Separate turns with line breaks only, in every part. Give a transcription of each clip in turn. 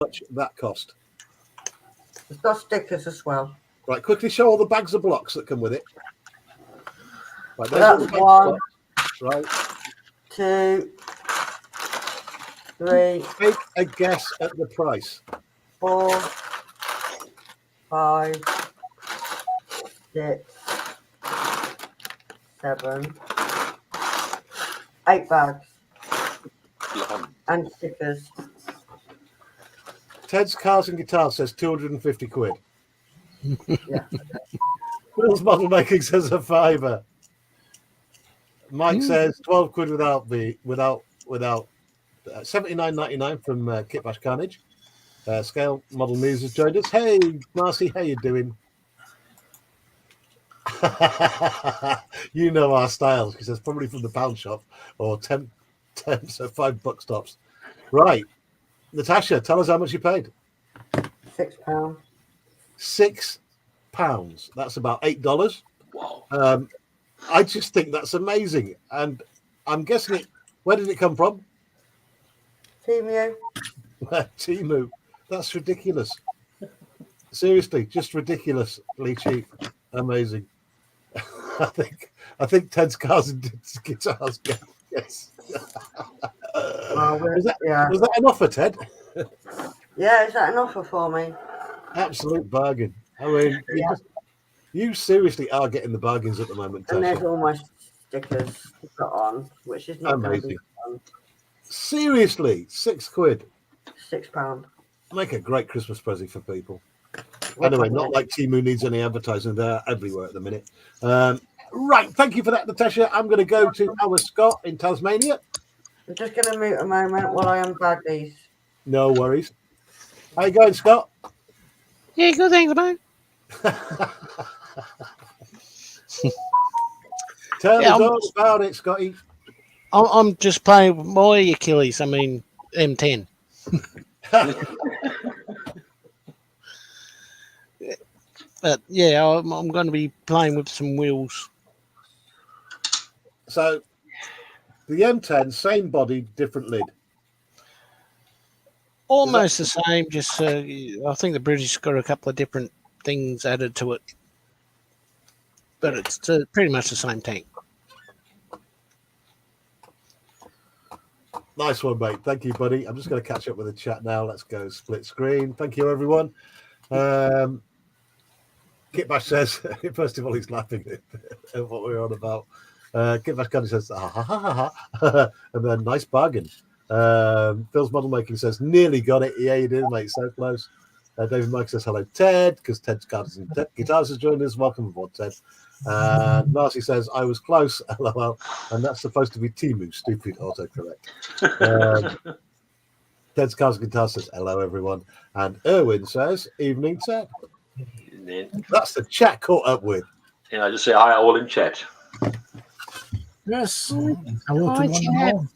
much that cost?
It's got stickers as well.
Right, quickly show all the bags of blocks that come with it. Right,
So
there's all the
that's
bags of
1,
blocks. Right.
2, 3,
Take a guess at the price.
4, 5, 6, 7, 8 bags. And stickers.
Ted's Cars and Guitars says 250 quid.
Yeah.
Will's Model Making says a fiver. Mike says 12 quid without 79.99 from Kit Bash Carnage. Scale Model News has joined us. Hey, Marcy, how you doing? You know our styles. She says probably from the pound shop or 10 so $5 tops. Right, Natasha, tell us how much you paid.
£6.
£6. That's about $8.
Wow.
I just think that's amazing, and I'm guessing it. Where did it come from?
Temu.
Temu. That's ridiculous. Seriously, just ridiculously cheap. Amazing. I think Ted's Cars and Guitars. Yes. Was that an offer, Ted?
Yeah, is that an offer for me?
Absolute bargain. I mean, you seriously are getting the bargains at the moment, Tasha.
And there's all my stickers to put on, which is not going to be fun.
Seriously, £6.
£6.
Make a great Christmas present for people. Anyway, not like Temu needs any advertising. They're everywhere at the minute. Right, thank you for that, Natasha. I'm going to go to our Scott in Tasmania.
I'm just going to mute a moment while I unbag these.
No worries. How you going, Scott?
Yeah, good, thanks, mate.
Tell us all about it, Scotty.
I'm just playing with my Achilles. I mean, M10. But yeah, I'm going to be playing with some wheels.
So, the M10, same body, different lid.
Almost the same, just I think the British got a couple of different things added to it. But it's pretty much the same tank.
Nice one, mate. Thank you, buddy. I'm just going to catch up with the chat now. Let's go split screen. Thank you, everyone. Kitbash says, first of all, he's laughing at what we were on about. Kitbash kind of says, ha, ha, ha, ha, ha. And then nice bargain. Phil's Model Making says, nearly got it. Yeah, you did, mate. So close. David Mike says, hello, Ted, because Ted's Cars and Guitars has joined us. Welcome aboard, Ted. Marcy says, I was close, lol. And that's supposed to be Temu, stupid autocorrect. Ted's Cars and Guitars says, hello, everyone. And Erwin says, evening, Ted. That's the chat caught up with.
Yeah, I just say hi all in chat.
Yes. Hello to one and all.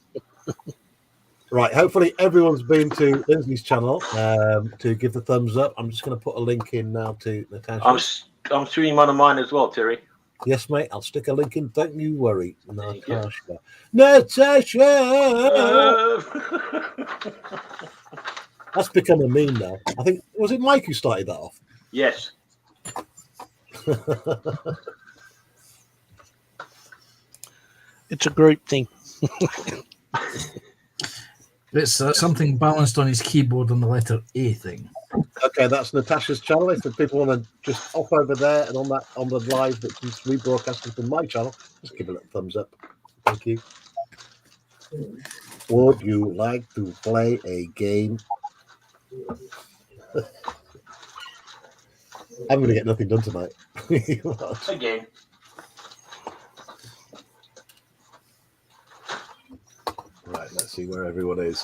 Right, hopefully everyone's been to Lindsay's channel to give the thumbs up. I'm just going to put a link in now to Natasha.
I'm streaming one of mine as well, Terry.
Yes, mate, I'll stick a link in. Don't you worry, Natasha. That's become a meme now. I think, was it Mike who started that off?
Yes.
It's a group thing.
It's something balanced on his keyboard on the letter A thing.
Okay, that's Natasha's channel. If the people want to just hop over there and on the live that is rebroadcasting from my channel, just give it a little thumbs up. Thank you. Would you like to play a game? I'm going to get nothing done tonight.
Again.
Right, let's see where everyone is.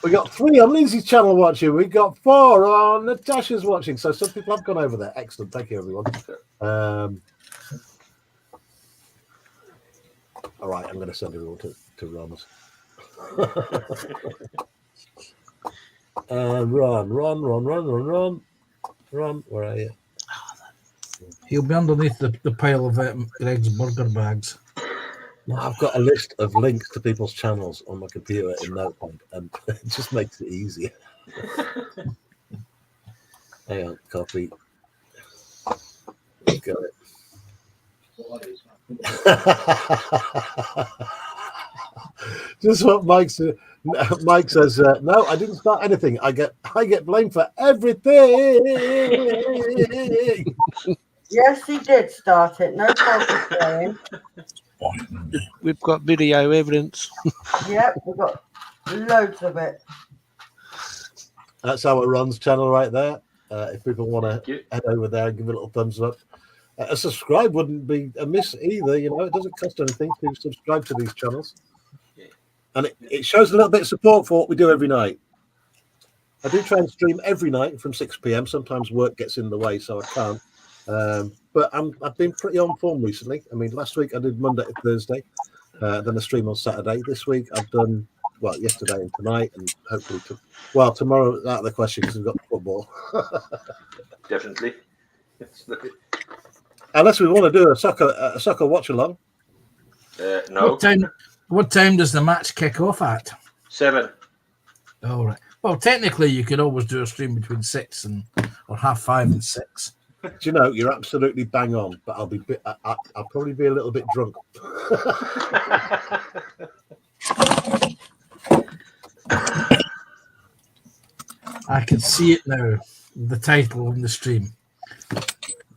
We got 3 on Lindsay's channel watching. We got 4 on Natasha's watching. So some people have gone over there. Excellent. Thank you, everyone. All right, I'm going to send everyone to Ramos. Run. Where are you?
He'll be underneath the pile of Greg's burger bags.
I've got a list of links to people's channels on my computer in Notepad, and it just makes it easier. Hang on, copy. Got it. Just what Mike said. Mike says, "No, I didn't start anything. I get blamed for everything."
Yes, he did start it. No problem.
We've got video evidence.
Yep, we've got loads of it.
That's our Ron's channel right there. If people want to head over there and give it a little thumbs up. A subscribe wouldn't be amiss either. You know, it doesn't cost anything to subscribe to these channels. And it shows a little bit of support for what we do every night. I do try and stream every night from 6 p.m. Sometimes work gets in the way, so I can't. But I've been pretty on form recently. I mean, last week I did Monday to Thursday, then a stream on Saturday. This week I've done, yesterday and tonight, and hopefully, tomorrow out of the question because we've got football.
Definitely.
Unless we want to do a soccer watch along.
No.
What time does the match kick off at?
7.
All right. Well, technically, you could always do a stream between 6 or 5:30 and 6.
Do you know, you're absolutely bang on, but I'll probably be a little bit drunk.
I can see it now. The title on the stream.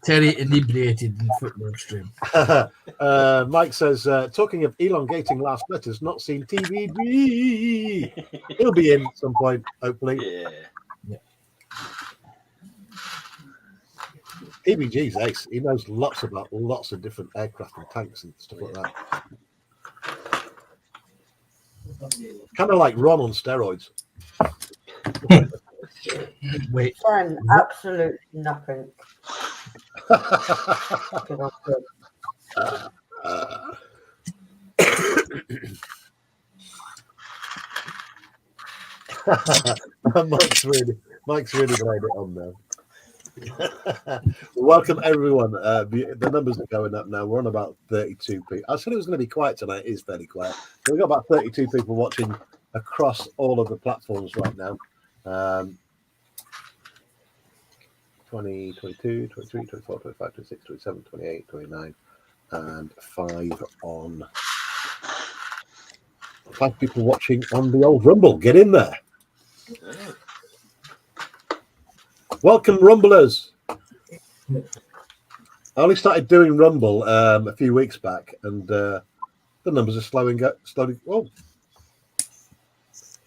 Terry inebriated in football stream.
Mike says, talking of elongating last letters, not seen TVD. He'll be in at some point, hopefully.
Yeah.
TBG's ace. He knows lots about lots of different aircraft and tanks and stuff like that. Kind of like Ron on steroids.
Wait.
Fun, absolutely nothing. Good on good.
Mike's really laid it on there. Welcome everyone. The numbers are going up now. We're on about 32 people. I said it was going to be quiet tonight. It is fairly quiet. We've got about 32 people watching across all of the platforms right now. 20, 22, 23, 24, 25, 26, 27, 28, 29, and 5 on 5 people watching on the old Rumble. Get in there. Welcome, Rumblers. I only started doing Rumble a few weeks back, and the numbers are slowly. Whoa.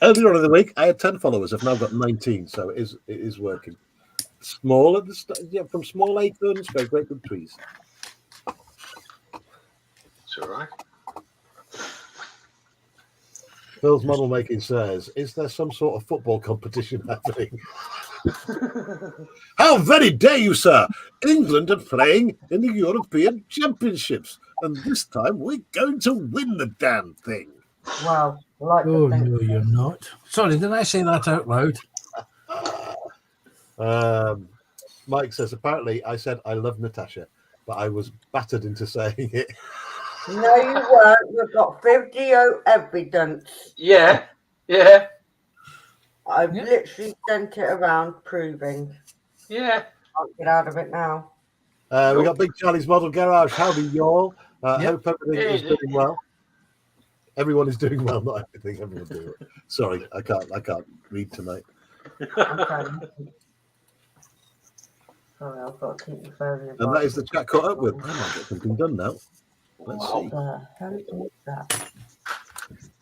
Earlier on in the week, I had 10 followers. I've now got 19, so it is working. Small at the from small acorns, very great big trees.
It's all right.
Phil's model making says, "Is there some sort of football competition happening?" How very dare you, sir! England are playing in the European Championships, and this time we're going to win the damn thing.
Wow. Like
Oh, no, you're not. Sorry, did I say that out loud?
Mike says, apparently I said I love Natasha, but I was battered into saying it.
No, you weren't. You've got video evidence.
Yeah.
I've literally sent it around proving.
Yeah.
I'll get out of it now.
We got Big Charlie's Model Garage. Howdy, y'all. Hope everything is doing well. Everyone is doing well, not everything. Everyone doing it. Sorry, I can't read tonight.
Okay. Sorry, I've got to keep the phone in.
And that is the chat caught up with. I might get something done now. Let's see.
What the hell is that?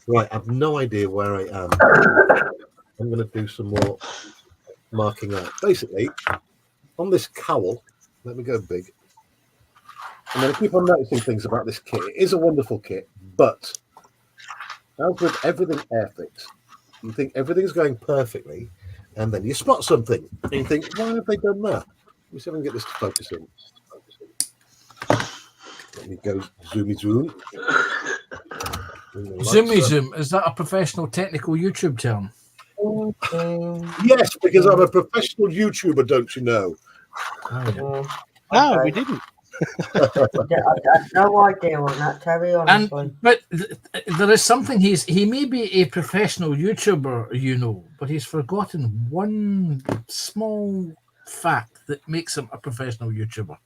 Right, I have no idea where I am. I'm going to do some more marking out. Basically, on this cowl, let me go big. I'm going to keep on noticing things about this kit. It is a wonderful kit, but as with everything Airfix, you think everything's going perfectly, and then you spot something, and you think, why have they done that? Let me see if I can get this to focus in. Let me go zoomy zoom.
Zoomy Zoom, is that a professional technical YouTube term?
Yes, because I'm a professional YouTuber, don't you know?
Oh, yeah.
No, we didn't.
I have no idea on that, Terry, honestly.
But there is something he may be a professional YouTuber, you know, but he's forgotten one small fact that makes him a professional YouTuber.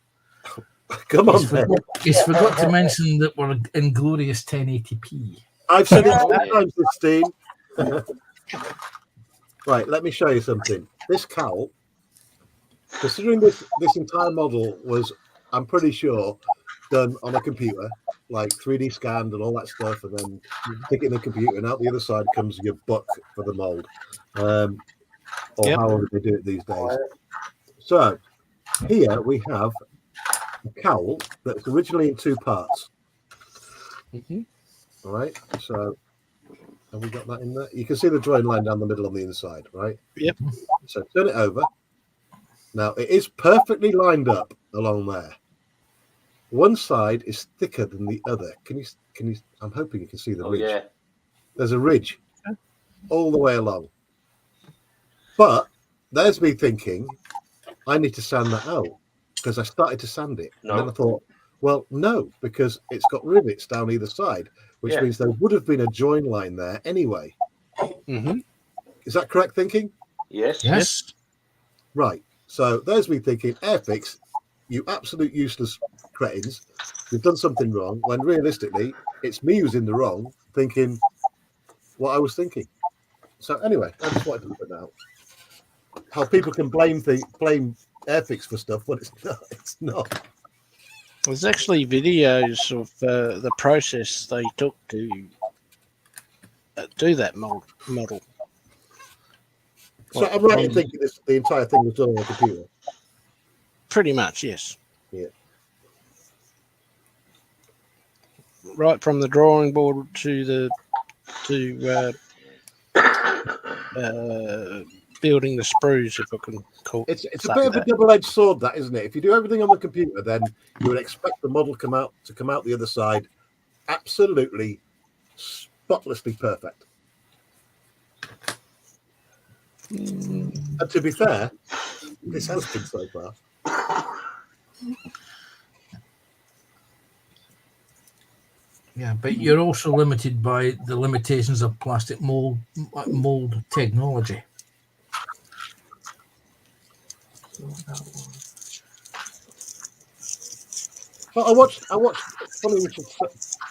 Come on, then.
He's forgot to mention that we're in glorious 1080p.
I've said it sometimes, Steve. Right, let me show you something. This cowl, considering this entire model was, I'm pretty sure, done on a computer, like 3D scanned and all that stuff, and then stick it in the computer, and out the other side comes your book for the mold, or however they do it these days. So here we have a cowl that's originally in two parts. All right, so have we got that in there? You can see the drawing line down the middle on the inside, right?
Yep.
So turn it over. Now it is perfectly lined up along there. One side is thicker than the other. Can you? I'm hoping you can see the ridge.
Yeah.
There's a ridge all the way along. But there's me thinking, I need to sand that out because I started to sand it.
No.
And then I thought, well, no, because it's got rivets down either side, which means there would have been a join line there anyway.
Mm-hmm.
Is that correct thinking?
Yes.
Right. So there's me thinking, Airfix, you absolute useless cretins, you've done something wrong, when realistically, it's me who's in the wrong, thinking what I was thinking. So anyway, I just wanted to put that out. How people can blame Airfix for stuff, but it's not.
There's actually videos of the process they took to do that model.
So I'm right in thinking the entire thing was done on a computer.
Pretty much, yes.
Yeah.
Right from the drawing board to building the sprues, if I can call it.
It's a bit of a double-edged sword, that, isn't it? If you do everything on the computer, then you would expect the model to come out the other side absolutely spotlessly perfect. And to be fair, this has been so far.
Yeah, but you're also limited by the limitations of plastic mold technology.
Well, I watched. Funny we should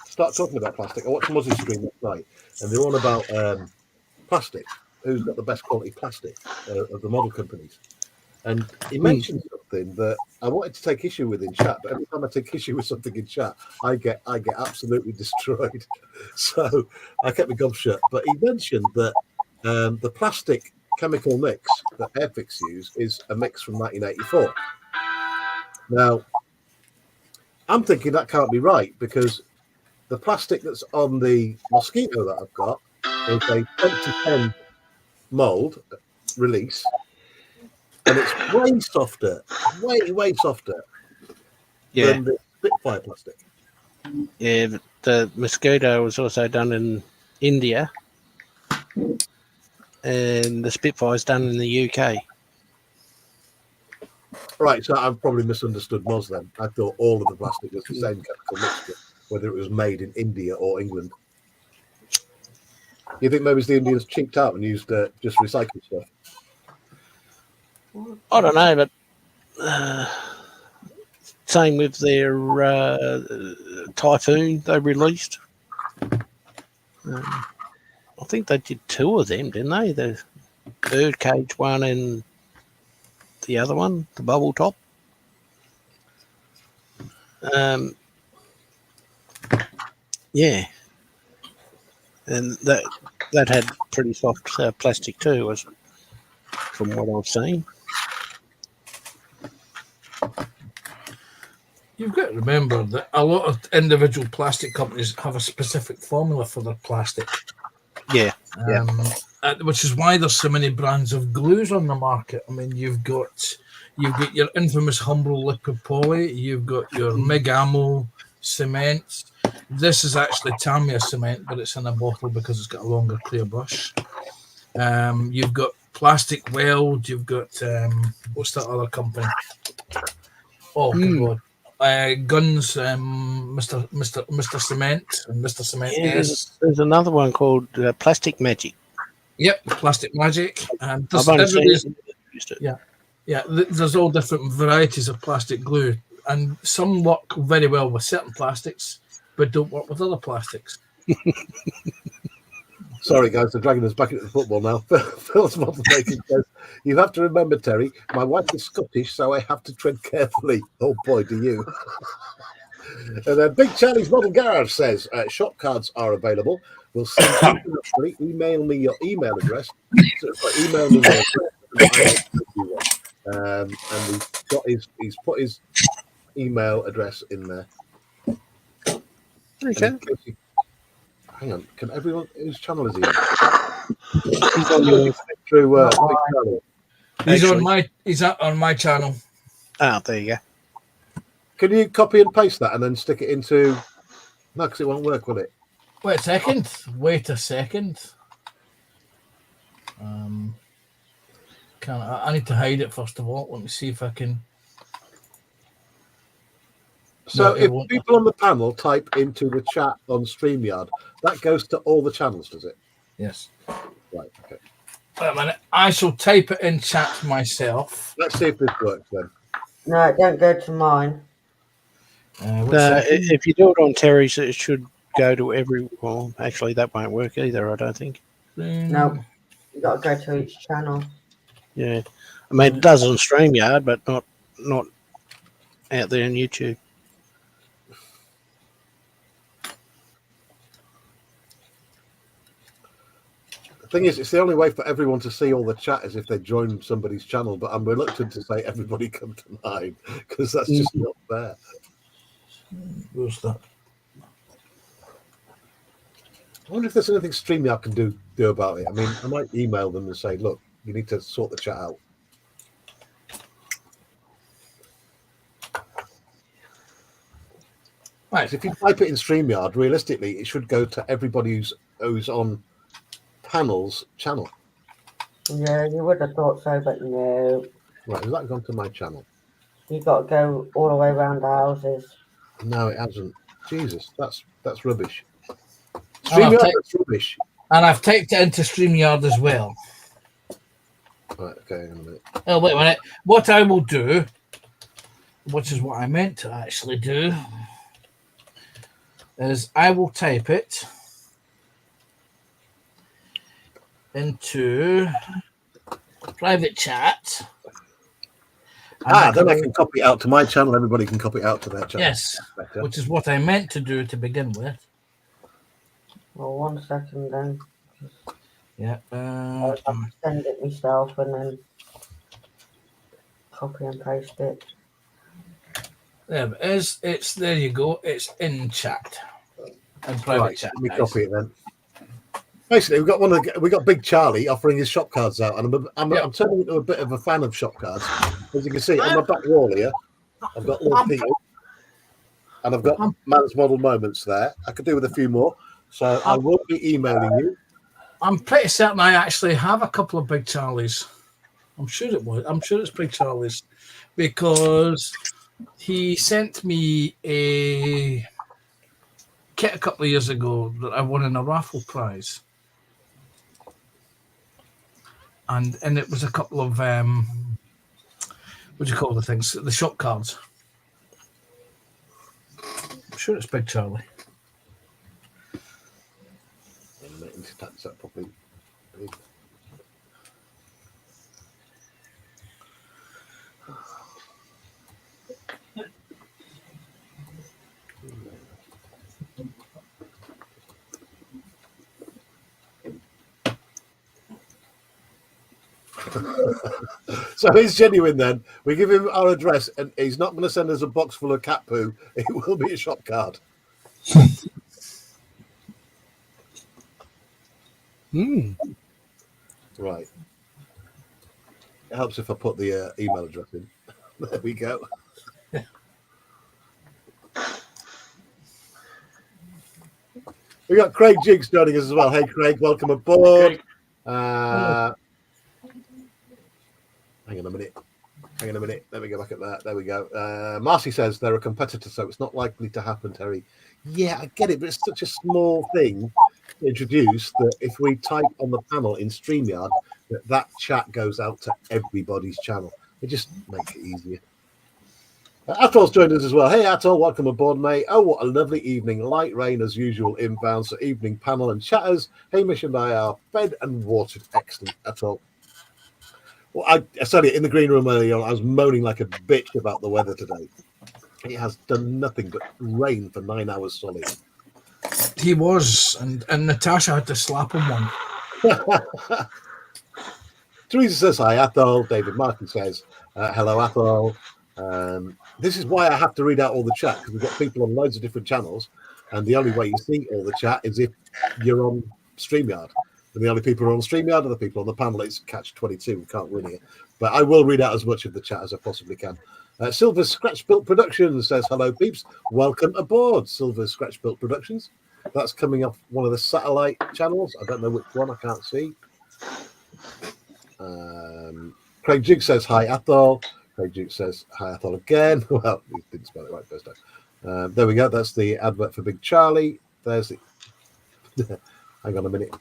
start talking about plastic. I watched Muzzy stream last night, and they're on about plastic. Who's got the best quality plastic of the model companies? And he mentioned something that I wanted to take issue with in chat, but every time I take issue with something in chat, I get absolutely destroyed. So I kept my gob shut. But he mentioned that the plastic chemical mix that Airfix use is a mix from 1984. Now, I'm thinking that can't be right because the plastic that's on the Mosquito that I've got is a 2010 mold release, and it's way softer than the Spitfire plastic.
Yeah, the Mosquito was also done in India, and the Spitfire's done in the UK.
Right, so I've probably misunderstood Moz then. I thought all of the plastic was the same chemical mixture, whether it was made in India or England. You think maybe the Indians cheaped out and used just recycled stuff?
I don't know, but same with their Typhoon they released. I think they did two of them, didn't they? The Birdcage one and the other one, the Bubble Top. Yeah, and that had pretty soft plastic too, was from what I've seen.
You've got to remember that a lot of individual plastic companies have a specific formula for their plastic.
Yeah,
Which is why there's so many brands of glues on the market. I mean, you've got your infamous Humbrol liquid poly, you've got your Megamo cement. This is actually Tamiya cement, but it's in a bottle because it's got a longer clear brush. You've got Plastic Weld, you've got what's that other company? Oh God. Guns, Mr. Cement and Mr. Cement
Yeah,
S.
there's another one called Plastic Magic.
Yep, Plastic Magic. And
I've only seen
everybody's-
it. Used it.
Yeah, there's all different varieties of plastic glue, and some work very well with certain plastics, but don't work with other plastics.
Sorry, guys, they're dragging us back into the football now. Phil's model making says, "You have to remember, Terry, my wife is Scottish, so I have to tread carefully." Oh boy, do you! And then Big Charlie's Model Garage says, "Shop cards are available. We'll send you directly. Email me your email address. Email me your address. And he's put his email address in there.
Okay.
Hang on, can everyone whose channel is he on?
He's on your.
Through Big Charlie.
He's on my channel.
Ah, there you go.
Can you copy and paste that and then stick it into? No, because it won't work, will it?
Wait a second. I need to hide it first of all. Let me see if I can.
So
No, it
if
won't.
people on the panel type into the chat on StreamYard, that goes to all the channels, does it?
Yes.
Right. Okay.
Wait a minute. I shall type it in chat myself.
Let's see if this works then.
No, don't go to mine.
If you do it on Terry's, it should go to every. Well, actually, that won't work either. I don't think.
No, you got to go to each channel.
Yeah, I mean it does on StreamYard, but not out there on YouTube.
The thing is, it's the only way for everyone to see all the chat is if they join somebody's channel. But I'm reluctant to say everybody come to mine because that's just not fair.
Where's that?
I wonder if there's anything StreamYard can do about it. I mean, I might email them and say, look, you need to sort the chat out.
Right.
If you type it in StreamYard, realistically, it should go to everybody who's on panel's channel.
Yeah, you would have thought so, but no.
Right, has that gone to my channel?
You got to go all the way around the houses.
No, it hasn't. Jesus, that's rubbish.
Oh,
StreamYard,
I've
that's rubbish.
And I've typed it into StreamYard as well.
Right, okay, hang on a minute.
Oh, wait a minute. What I will do, which is what I meant to actually do, is I will type it into private chat.
Then I can copy it out to my channel. Everybody can copy it out to their channel.
Yes, which is what I meant to do to begin with.
Well, 1 second then.
Yeah.
I'll send it myself and then copy and paste it.
There it is. It's there. You go. It's in chat. In private
Right,
chat.
let me
guys.
copy it then. Basically, we got Big Charlie offering his shop cards out, and I'm turning into a bit of a fan of shop cards. As you can see on my back wall here, I've got Lord Peter, and I've got Man's Model Moments there. I could do with a few more, so I will be emailing you.
I'm pretty certain I actually have a couple of Big Charlies. I'm sure it was. I'm sure it's Big Charlies because he sent me a kit a couple of years ago that I won in a raffle prize. And it was a couple of what do you call the things? The shop cards. I'm sure it's Big Charlie.
That's that properly. So he's genuine then. We give him our address and he's not going to send us a box full of cat poo. It will be a shop card. Right. It helps if I put the email address in. There we go. We got Craig Jiggs joining us as well. Hey, Craig, welcome aboard. Hang on a minute. hang on a minute. Let me go back at that. There we go. Marcy says they're a competitor, so it's not likely to happen, Terry. Yeah, I get it, but it's such a small thing to introduce that if we type on the panel in StreamYard, that chat goes out to everybody's channel. It just makes it easier. Atol's joined us as well. Hey, Atol, welcome aboard, mate. Oh, what a lovely evening. Light rain as usual inbound, so evening panel and chatters. Hamish and I are fed and watered. Excellent, Atol. Well, I said it in the green room earlier on. I was moaning like a bitch about the weather today. It has done nothing but rain for 9 hours solid.
He was, and Natasha had to slap him one.
Teresa says hi, Athol. David Martin says hello, Athol. This is why I have to read out all the chat, because we've got people on loads of different channels, and the only way you see all the chat is if you're on StreamYard. And the only people who are on StreamYard are the people on the panel. It's catch-22. We can't win it. But I will read out as much of the chat as I possibly can. Silver Scratch Built Productions says, hello, peeps. Welcome aboard, Silver Scratch Built Productions. That's coming off one of the satellite channels. I don't know which one. I can't see. Craig Duke says, hi, Athol. Craig Duke says, hi, Athol again. Well, he didn't spell it right first time. There we go. That's the advert for Big Charlie. There's the... Hang on a minute.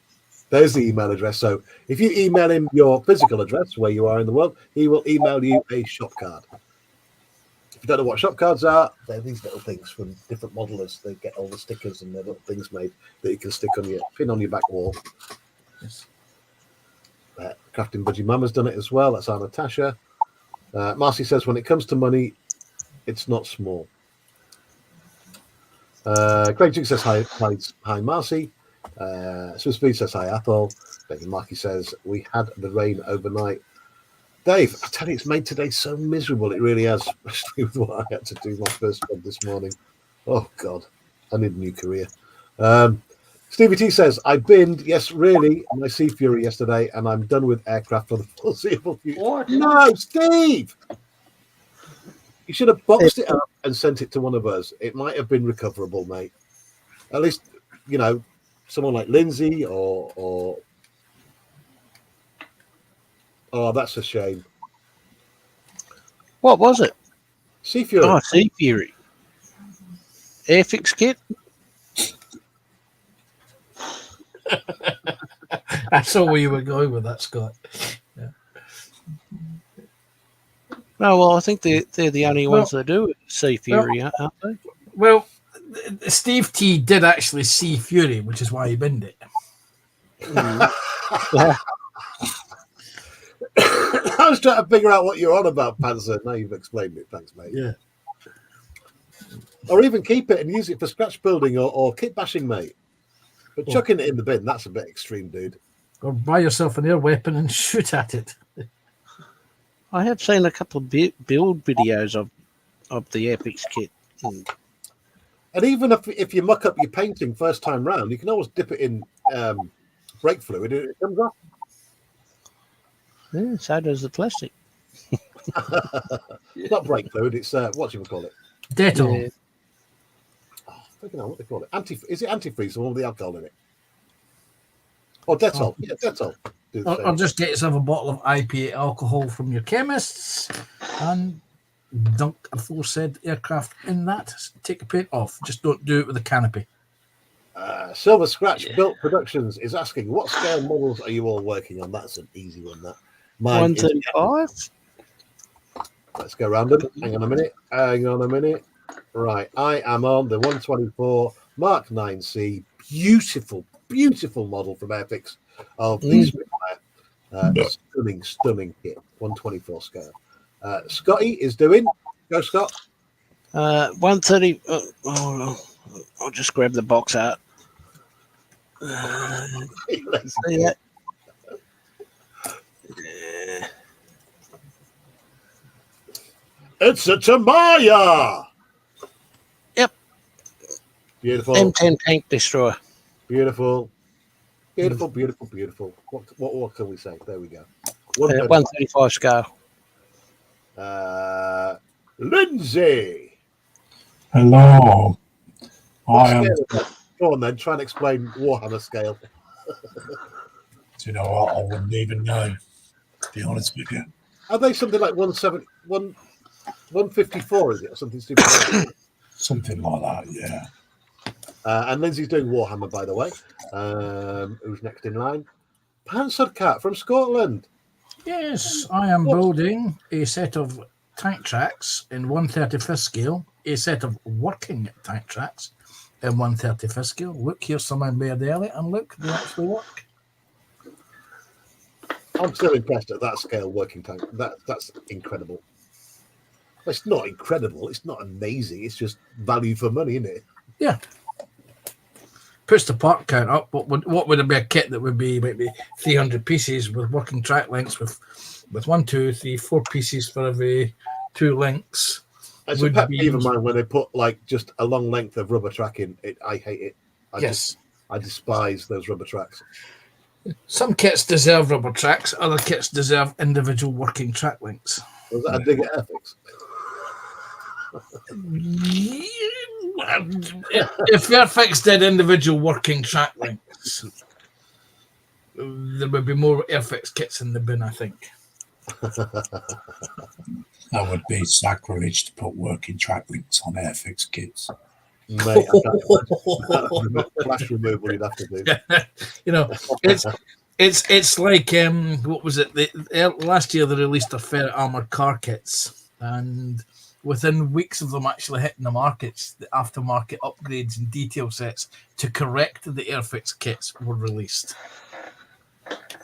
There's the email address. So if you email him your physical address, where you are in the world, he will email you a shop card. If you don't know what shop cards are, they're these little things from different modelers. They get all the stickers and they're little things made that you can stick on your pin on your back wall. Yes. Crafting Budgie Mama's done it as well. That's our Natasha. Marcy says, when it comes to money, it's not small. Craig Duke says, hi, Marcy. Swiss Speed says, hi, Athol. David Markey says, we had the rain overnight. Dave, I tell you, it's made today so miserable. It really has, especially with what I had to do my first job this morning. Oh, God. I need a new career. Stevie T says, I binned, yes, really, my Sea Fury yesterday, and I'm done with aircraft for the foreseeable future.
What?
No, Steve! You should have boxed it up and sent it to one of us. It might have been recoverable, mate. At least, you know, someone like Lindsay or oh, that's a shame.
What was it?
Sea Fury.
Oh, Sea Fury. Airfix kit?
I saw where you were going with that, Scott. Yeah.
No, well, I think they're the only ones that do it, Sea Fury, aren't they?
Well, Steve T did actually see Fury, which is why he binned it.
Yeah.
I was trying to figure out what you're on about, Panzer. Now you've explained it. Thanks, mate.
Yeah.
Or even keep it and use it for scratch building or kit bashing, mate. But chucking it in the bin, that's a bit extreme, dude.
Or buy yourself an air weapon and shoot at it.
I have seen a couple of build videos of the Airfix kit.
And even if you muck up your painting first time round, you can always dip it in brake fluid and it comes off.
Yeah, so does the plastic.
It's not brake fluid, it's what do you call it?
Dettol.
Yeah.
Oh, I don't know what they call it. Is it antifreeze or all the alcohol in it? Or Dettol. Yeah, Dettol.
Or just get yourself a bottle of IPA alcohol from your chemists and dunk a full-said aircraft in that. Take the paint off. Just don't do it with a canopy.
Silver Scratch Built Productions is asking, what scale models are you all working on? That's an easy one, that. Mine is
135?
Let's go random. Hang on a minute. Right, I am on the 124 Mark 9C. Beautiful model from Airfix of the Spitfire. Stunning kit. 124 scale. Scotty is doing. Go, Scott.
130. I'll just grab the box out. See that? Yeah.
It's a Tamaya.
Yep.
Beautiful.
M10 tank destroyer.
Beautiful. What can we say? There we go.
135 scale.
Lindsay.
Hello.
What
I am.
scale? Go on then. Try and explain Warhammer scale.
Do you know what? I wouldn't even know. To be honest with you.
Are they something like 154? Is it or something stupid? Like that?
Something like that, yeah.
And Lindsay's doing Warhammer, by the way. Who's next in line? Panzer Cat from Scotland.
Yes, I am building a set of tank tracks in 1/35th scale, a set of working tank tracks in 1/35th scale. Look, here's some I made early, and look, they actually work.
I'm still impressed at that scale working tank. That's incredible. Well, it's not incredible. It's not amazing. It's just value for money, isn't it?
Yeah. Puts the part count up. What would it be a kit that would be maybe 300 pieces with working track lengths with 1, 2, 3, 4 pieces for every 2 links?
It's a pet peeve of mine when they put like just a long length of rubber track in. I hate it. I despise those rubber tracks.
Some kits deserve rubber tracks. Other kits deserve individual working track lengths.
Was that a dig at Airfix?
If Airfix did individual working track lengths, there would be more Airfix kits in the bin, I think.
That would be sacrilege to put working track links on Airfix kits.
Mate, flash removal you'd have to do.
You know, it's like what was it? Last year they released their ferret armored car kits, and within weeks of them actually hitting the markets, the aftermarket upgrades and detail sets to correct the Airfix kits were released. That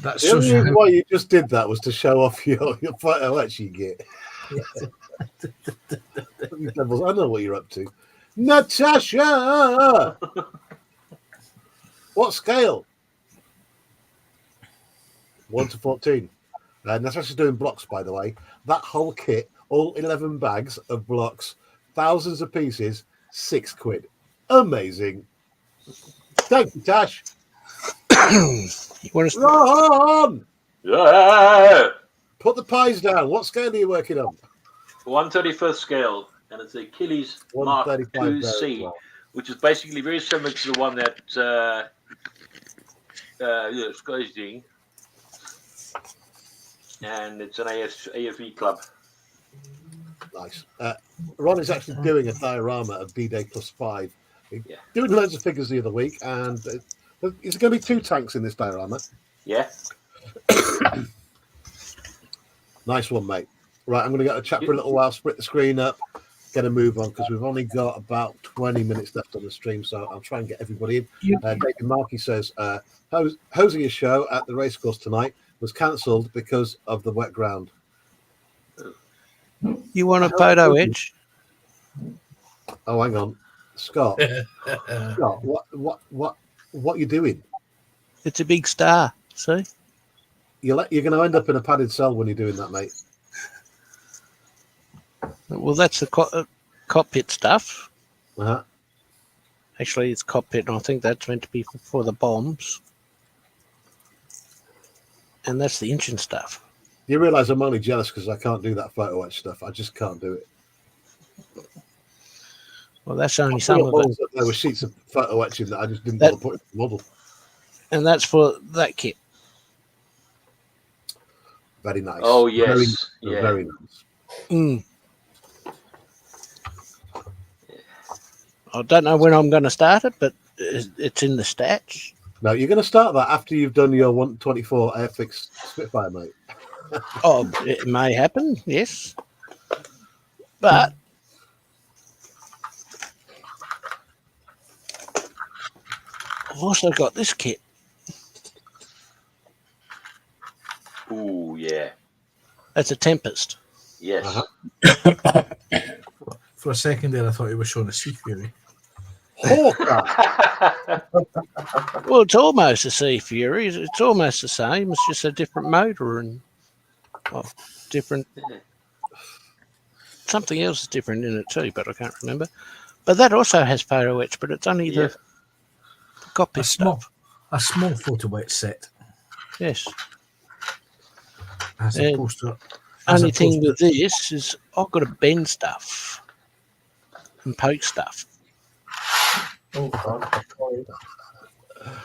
The only
shows you
reason
how-
why you just did that was to show off your photo etch you get. You devils, I know what you're up to. Natasha! What scale? 1 to 14. Natasha's doing blocks, by the way. That whole kit, all 11 bags of blocks, thousands of pieces, £6. Amazing. Thank you, Tash.
You want to
Ron!
Yeah.
Put the pies down. What scale are you working on?
1/35th scale, and it's the Achilles Mark
135 there as
IIC,
well.
which is basically very similar to the one that Sky's doing. And it's an AFE club.
Nice. Ron is actually doing a diorama of D-Day +5. He's
Yeah.
doing loads of figures the other week, and is going to be 2 tanks in this diorama.
Yeah.
Nice one, mate. Right, I'm going to get a chat for a little while, split the screen up, get a move on, because we've only got about 20 minutes left on the stream, so I'll try and get everybody in. David Markey says, Hosier's show at the racecourse tonight was cancelled because of the wet ground.
You want a photo edge?
Oh, hang on. Scott. Scott, what you doing?
It's a big star. See?
You're going to end up in a padded cell when you're doing that, mate.
Well, that's the cockpit stuff.
Uh-huh.
Actually, it's cockpit, and I think that's meant to be for the bombs. And that's the engine stuff.
You realise I'm only jealous because I can't do that photo etch stuff. I just can't do it.
Well, that's only some of it.
There were sheets of photo etching that I just didn't want to put in the model.
And that's for that kit.
Very nice.
Oh, yes. Yeah.
Very nice.
Mm. I don't know when I'm going to start it, but it's in the stats.
No, you're going to start that after you've done your 124 Airfix Spitfire, mate.
Oh, it may happen, yes. But I've also got this kit.
Ooh, yeah.
That's a Tempest.
Yes.
Uh-huh.
For a second there, I thought you were showing a Sea Fury.
Hawker.
Well, it's almost a Sea Fury. It's almost the same. It's just a different motor and different. Something else is different in it too, but I can't remember. But that also has photo etch, but it's only the cockpit stuff.
A small photo etch set.
Yes.
As
And
opposed to
only thing with this is I've got to bend stuff and poke stuff.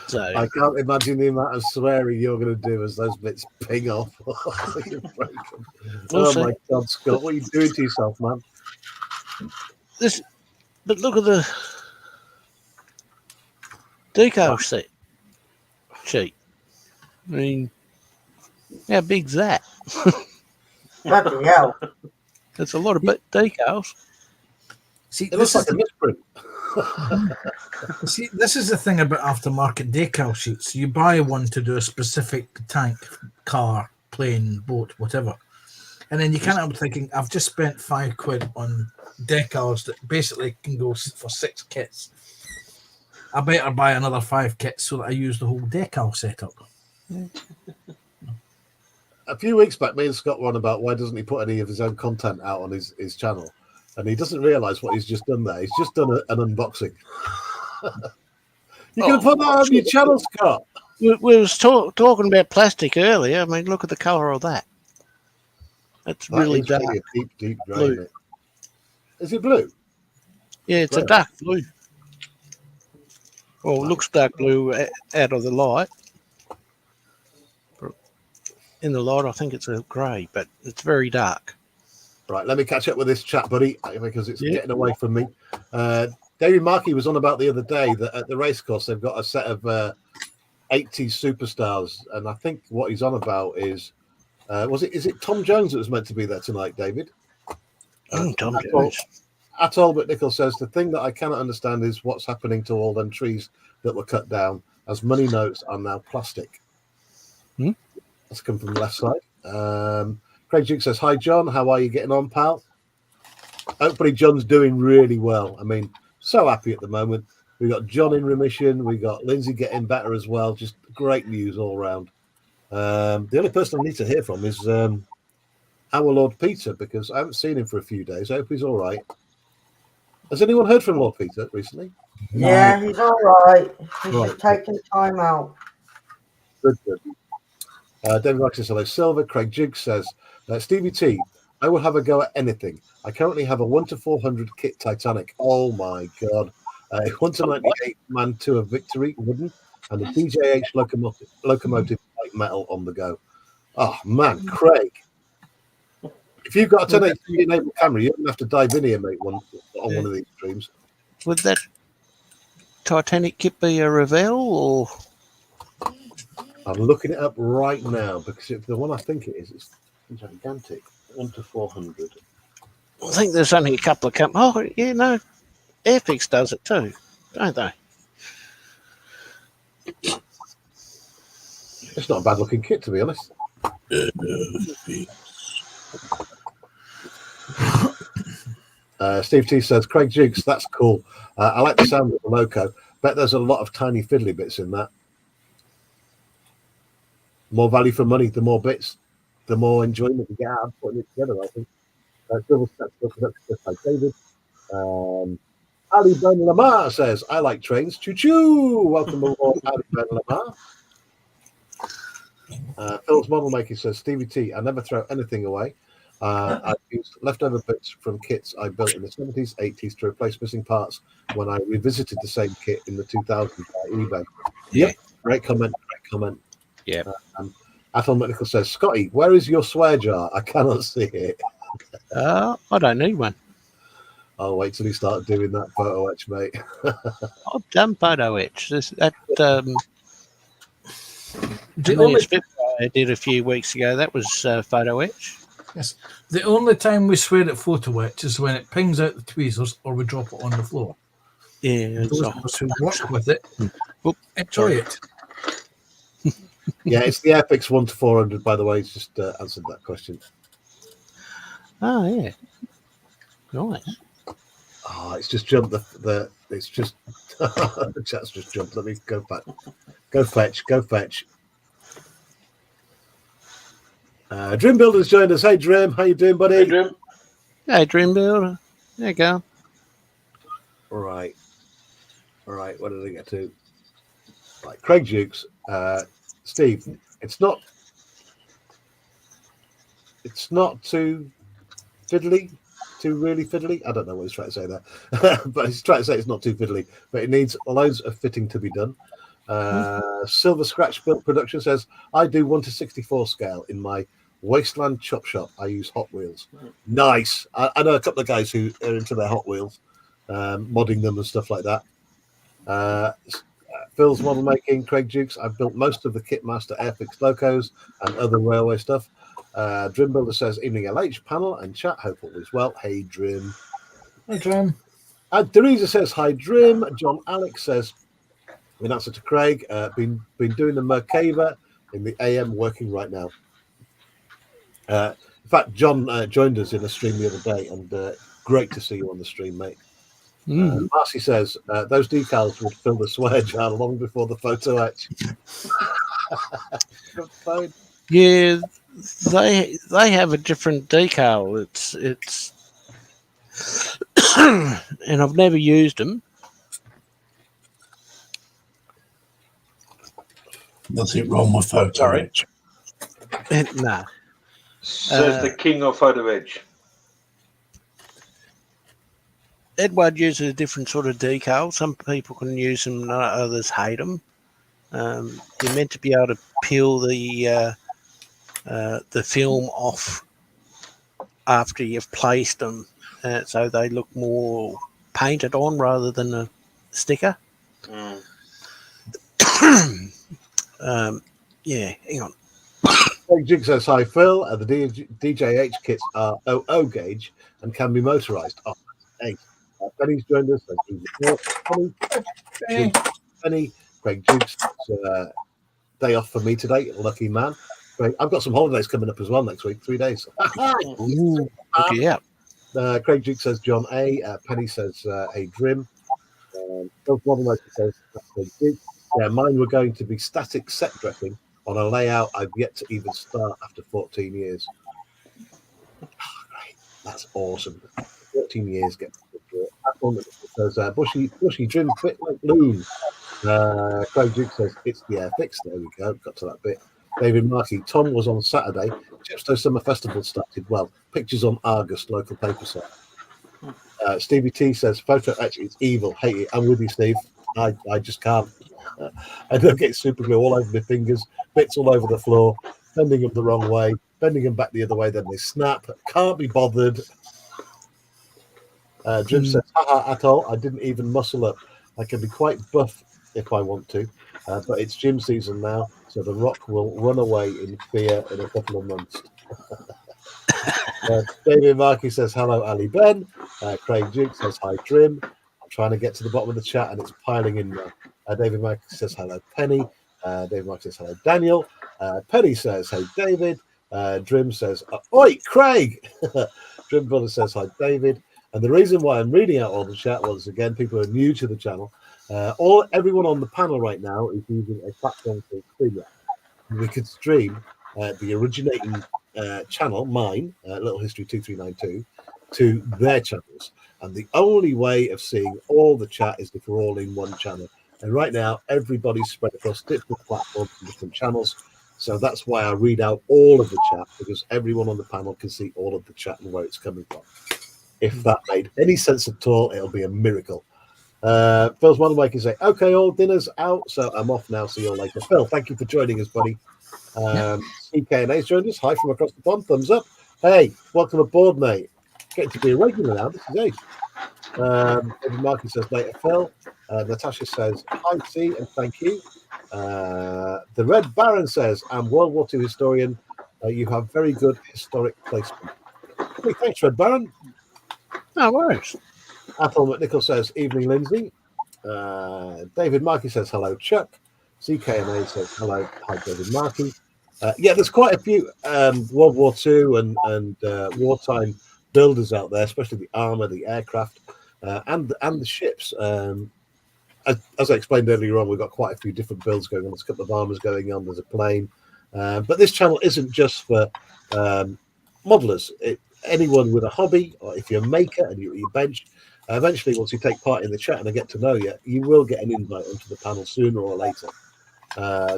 So
I can't imagine the amount of swearing you're going to do as those bits ping off. You break them.
We'll
Oh
see.
my God, Scott, what are you doing to yourself, man?
But look at the decal set sheet. I mean, how big's that?
Bloody hell.
That's a lot of decals.
See,
It looks like a misprint.
See, this is the thing about aftermarket decal sheets. You buy one to do a specific tank, car, plane, boat, whatever. And then you can't help thinking, I've just spent £5 on decals that basically can go for 6 kits. I better buy another 5 kits so that I use the whole decal setup.
A few weeks back, me and Scott were on about why doesn't he put any of his own content out on his channel. And he doesn't realise what he's just done there. He's just done an unboxing. You can put that on your channel, Scott.
We was talking about plastic earlier. I mean, look at the colour of that. That's
That
really
is
dark.
really a deep, deep grey.
Blue.
Isn't it? Is it blue?
Yeah, it's a
Right.
dark blue. Well, it looks dark blue out of the light. In the light, I think it's a grey, but it's very dark.
Right, let me catch up with this chat, buddy, because it's
Yeah.
getting away from me. David Markey was on about the other day that at the racecourse they've got a set of 80 superstars, and I think what he's on about is is it Tom Jones that was meant to be there tonight, David?
Tom
Atoll-
Jones.
Atoll but Nichols says the thing that I cannot understand is what's happening to all them trees that were cut down, as money notes are now plastic. That's come from the left side. Craig Duke says, "Hi John, how are you getting on, pal? Hopefully John's doing really well. I mean, so happy at the moment. We got John in remission. We got Lindsay getting better as well. Just great news all round. The only person I need to hear from is our Lord Peter, because I haven't seen him for a few days. I hope he's all right. Has anyone heard from Lord Peter recently?
Yeah, he's all right. He's
Right.
just taking time out.
Good, good. David Mark says, hello, Silver. Craig Jiggs says, Stevie T, I will have a go at anything. I currently have a 1-400 kit Titanic. Oh my God. A 1-98 Man Tour Victory wooden and a DJH locomotive light metal on the go. Oh man, Craig. If you've got a 1080p enabled camera, you don't have to dive in here, mate, on one of these streams.
Would that Titanic kit be a Revell or?
I'm looking it up right now because if the one I think it is, it's gigantic. 1-400.
I think there's only a couple of companies. Oh, yeah, no. Airfix does it too, don't they?
It's not a bad looking kit, to be honest. Steve T says, Craig Jiggs, that's cool. I like the sound of the loco. Bet there's a lot of tiny fiddly bits in that. More value for money, the more bits, the more enjoyment you get out of putting it together, I think. Silver Steps production by David. Ali Ben Lamar says, I like trains. Choo choo. Welcome aboard, Ali Ben Lamar. Phil's Model Maker says, Stevie T, I never throw anything away. I've used leftover bits from kits I built in the 70s, 80s to replace missing parts when I revisited the same kit in the 2000s by eBay. Yep. Great comment.
Yeah.
Athol Medical says, Scotty, where is your swear jar? I cannot see it.
I don't need one.
I'll wait till you start doing that photo etch, mate.
I've done photo etch.
The
Amelia Spitfire I did a few weeks ago. That was photo etch.
Yes. The only time we swear at photo etch is when it pings out the tweezers or we drop it on the floor.
Yeah.
Those of us who work with it enjoy it.
Yeah, it's the Airfix 1-400, by the way. It's just answered that question.
Oh, yeah. Nice.
Oh, it's just jumped. It's just the chat's just jumped. Let me go back. Go fetch. Dream Builder's joined us. Hey, Dream, how you doing, buddy?
Hey, Dream.
Hey, Dream Builder. There you go.
All right. What did I get to? Right, Craig Jukes. Steve, it's not too fiddly, too really fiddly. I don't know what he's trying to say there, but he's trying to say it's not too fiddly, but it needs loads of fitting to be done. Silver Scratch Built Production says, I do 1:64 scale in my Wasteland Chop Shop. I use Hot Wheels. Nice. I know a couple of guys who are into their Hot Wheels, modding them and stuff like that. Phil's Model Making, Craig Dukes. I've built most of the Kitmaster Airfix locos and other railway stuff. Drim Builder says, evening LH panel and chat. Hope all is well. Hey, Drim.
Hi, Drum.
Teresa says, hi, Drim. John Alex says, in answer to Craig, been doing the Merkava in the AM, working right now. In fact, John joined us in a stream the other day, and great to see you on the stream, mate. Marcy says, those decals would fill the swear jar long before the photo etch.
Yeah, they have a different decal. It's and I've never used them.
Nothing wrong with photo
Sorry.
etch.
Nah.
Says the king of photo edge.
Edward uses a different sort of decal. Some people can use them, others hate them. You're meant to be able to peel the film off after you've placed them, so they look more painted on rather than a sticker. Yeah, hang on.
Craig Jig says, hi, Phil. The DJH kits are 00 gauge and can be motorized. Oh, hey. Penny's joined us. Penny, Craig Jukes. Day off for me today. Lucky man. Craig, I've got some holidays coming up as well next week. 3 days.
Ooh, yeah.
Craig Jukes says, John A. Penny says, hey, Drim. Phil Model Maker says, Craig Jukes. Yeah, mine were going to be static set dressing on a layout I've yet to even start after 14 years. Oh, great. That's awesome. 14 years get says bushy Drim fit like loon. Craig Duke says it's the Airfix. There we go, got to that bit. David Markey, Tom was on Saturday. Chepstow Summer Festival started well. Pictures on Argus, local paper site. Stevie T says photo etch is evil. Hate it. I'm with you, Steve. I just can't. I don't get super glue all over my fingers, bits all over the floor, bending them the wrong way, bending them back the other way, then they snap. Can't be bothered. Jim says, haha, at all. I didn't even muscle up. I can be quite buff if I want to, but it's gym season now, so the Rock will run away in fear in a couple of months. David Markey says, hello, Ali Ben. Craig Duke says, hi, Drim. I'm trying to get to the bottom of the chat, and it's piling in now. David Markey says, hello, Penny. David Markey says, hello, Daniel. Penny says, hey, David. Drim says, oi, Craig. Drim Brother says, hi, David. And the reason why I'm reading out all the chat was, again, people are new to the channel. Everyone on the panel right now is using a platform called StreamYard. We could stream the originating channel, mine, Little History 2392, to their channels. And the only way of seeing all the chat is if we're all in one channel. And right now, everybody's spread across different platforms and different channels. So that's why I read out all of the chat, because everyone on the panel can see all of the chat and where it's coming from. If that made any sense at all, it'll be a miracle. Phil's Model Maker say, okay, all dinner's out, so I'm off now. See you all later. Phil, thank you for joining us, buddy. CK&A's joined us. Hi from across the pond. Thumbs up. Hey, welcome aboard, mate. Getting to be a regular now. This is ace. David Markey says, later, Phil. Natasha says, hi, C, and thank you. The Red Baron says, I'm World War II historian. You have very good historic placement. Hey, thanks, Red Baron.
No worries.
Athol McNichol says, evening, Lindsay. David Markey says, hello, Chuck. CKMA says, hello, hi, David Markey. Yeah, there's quite a few World War II and wartime builders out there, especially the armor, the aircraft, and the ships. As I explained earlier on, we've got quite a few different builds going on. There's a couple of armors going on. There's a plane. But this channel isn't just for modelers. Anyone with a hobby, or if you're a maker and you bench, eventually once you take part in the chat and I get to know you, you will get an invite onto the panel sooner or later.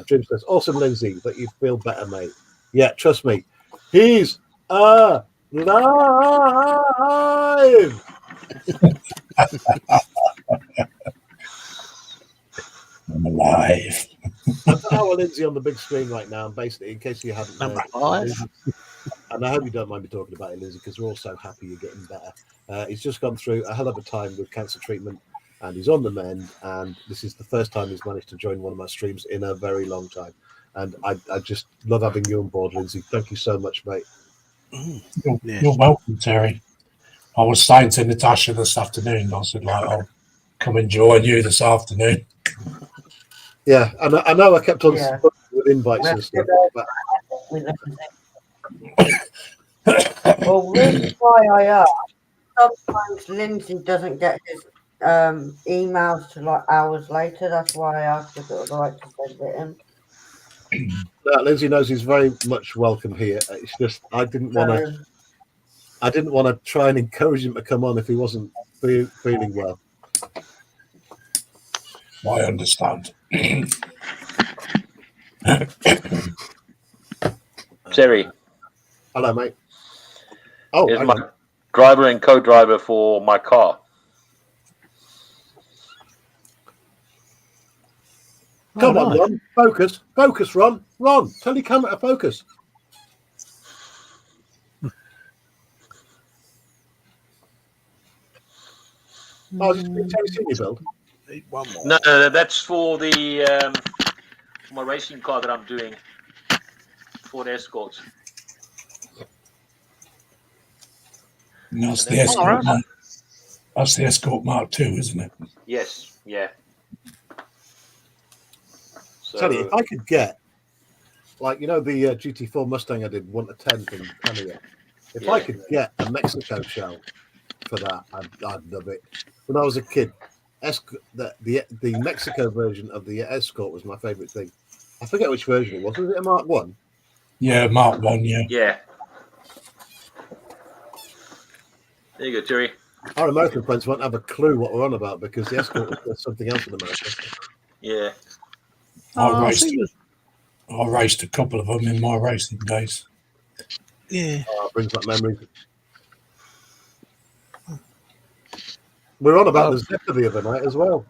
Jim says, awesome, Lindsay, that you feel better, mate. Yeah, trust me, he's alive.
I'm alive.
I've got our Lindsay on the big screen right now, and basically, in case you haven't
Number
heard,
5.
and I hope you don't mind me talking about it, Lindsay, because we're all so happy you're getting better. He's just gone through a hell of a time with cancer treatment, and he's on the mend, and this is the first time he's managed to join one of my streams in a very long time. And I just love having you on board, Lindsay. Thank you so much, mate.
You're welcome, Terry. I was saying to Natasha this afternoon, I said, like, I'll come and join you this afternoon.
Yeah, and I know I kept on
Yeah.
with invites and stuff, but
Well, reason why I asked, sometimes Lindsay doesn't get his emails to like hours later. That's why I asked if it was all right to send it in.
Lindsay knows he's very much welcome here. It's just I didn't want to try and encourage him to come on if he wasn't feeling well.
I understand.
Terry
Hello, mate. Oh,
is
hang
my
on.
driver and co-driver for my car.
Come on,
right.
Ron. Focus, Ron. Ron, tell your camera to focus. Oh, is this been Terry Senior build?
Need one more.
No, that's for the my racing car that I'm doing for the Escorts.
And that's the Escort Mark. That's the Escort Mark II, isn't it?
Yes, yeah. So,
Tell you, if I could get, like, you know, the GT4 Mustang I did 1 to 10 from Cameo. If I
Yeah.
could get a Mexico shell for that, I'd love it. When I was a kid, the Mexico version of the Escort was my favourite thing. I forget which version it was. Was it a Mark 1?
Yeah, Mark I, yeah.
yeah. There you go, Terry.
Our American friends won't have a clue what we're on about because the Escort was something else in America.
Yeah.
I
think
raced a couple of them in my racing days.
yeah.
Oh, it brings back memories. We're on about the Zephyr the other night as well.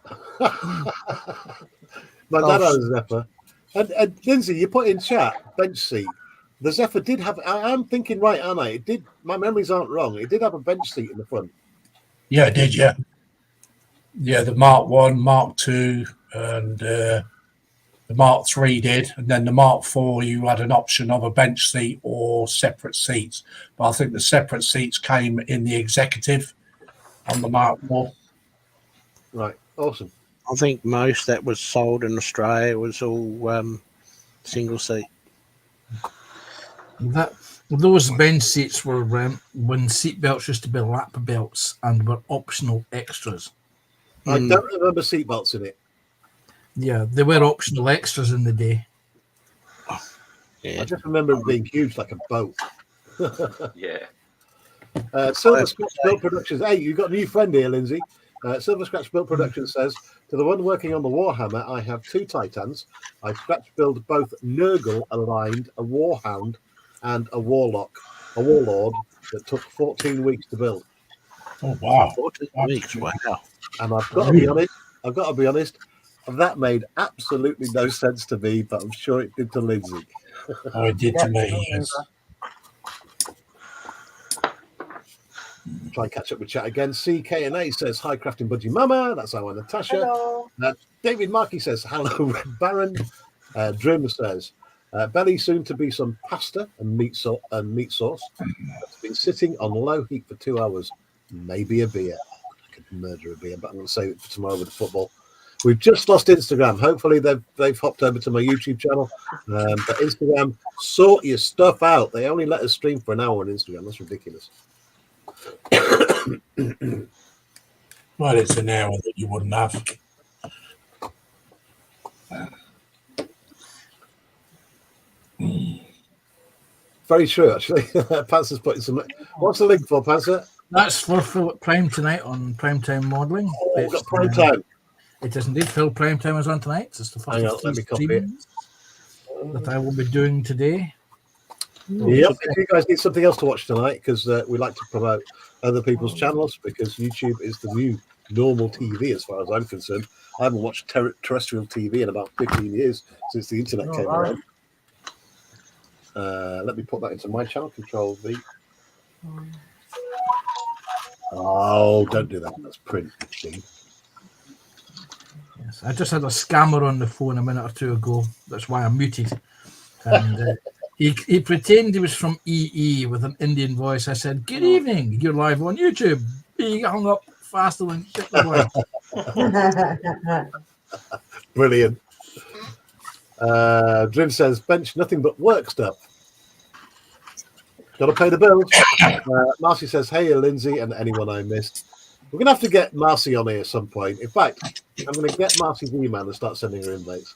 My dad had a Zephyr. And Lindsay, you put in chat, bench seat. The Zephyr did have, I'm thinking right, aren't I? It did, my memories aren't wrong. It did have a bench seat in the front.
Yeah, it did, yeah. Yeah, the Mark I, Mark II, and the Mark III did. And then the Mark IV, you had an option of a bench seat or separate seats. But I think the separate seats came in the executive on the Mark IV.
Right, awesome.
I think most that was sold in Australia was all single seat.
Those bench seats were when seat belts used to be lap belts and were optional extras.
I don't remember seatbelts in it.
Yeah, they were optional extras in the day.
Yeah.
I just remember it being huge like a boat.
Yeah.
Silver Scratch Built Productions. Hey, you've got a new friend here, Lindsay. Silver Scratch Built Productions says, to the one working on the Warhammer, I have 2 Titans. I scratch build both Nurgle aligned, a Warhound, and a Warlord that took 14 weeks to build.
Oh, wow.
14 weeks, wow.
And I've got to be honest, that made absolutely no sense to me, but I'm sure it did to Lindsay.
Oh, it did to me, yes.
Try and catch up with chat again. CK&A says, hi, Crafting Budgie Mama. That's our Natasha.
Hello.
David Markey says, hello, Red Baron. Drim says, belly soon to be some pasta and meat sauce. It's been sitting on low heat for 2 hours. Maybe a beer. I could murder a beer, but I'm going to save it for tomorrow with the football. We've just lost Instagram. Hopefully they've hopped over to my YouTube channel. But Instagram, sort your stuff out. They only let us stream for an hour on Instagram. That's ridiculous.
Well, it's an hour that you wouldn't have.
Very true, actually. Panzer's putting some. What's the link for, Panzer?
That's for Philip Prime tonight on Primetime Modelling.
Oh, we've got prime time.
It is indeed. Phil Primetime is on tonight. It's the first
Hang on,
of
let
three
me copy it.
streams that I will be doing today.
Yep. If you guys need something else to watch tonight, because we like to promote other people's channels, because YouTube is the new normal TV as far as I'm concerned. I haven't watched terrestrial TV in about 15 years since the internet came around. Let me put that into my channel, Control V. Oh, don't do that. That's print. See?
Yes, I just had a scammer on the phone a minute or two ago. That's why I'm muted. And he pretended he was from EE with an Indian voice. I said, "Good evening. You're live on YouTube." He hung up faster than shit the boy.
Brilliant. Drim says, bench nothing but work stuff. Got to pay the bills. Marcy says, hey, Lindsay, and anyone I missed. We're going to have to get Marcy on here at some point. In fact, I'm going to get Marcy's email and start sending her invites.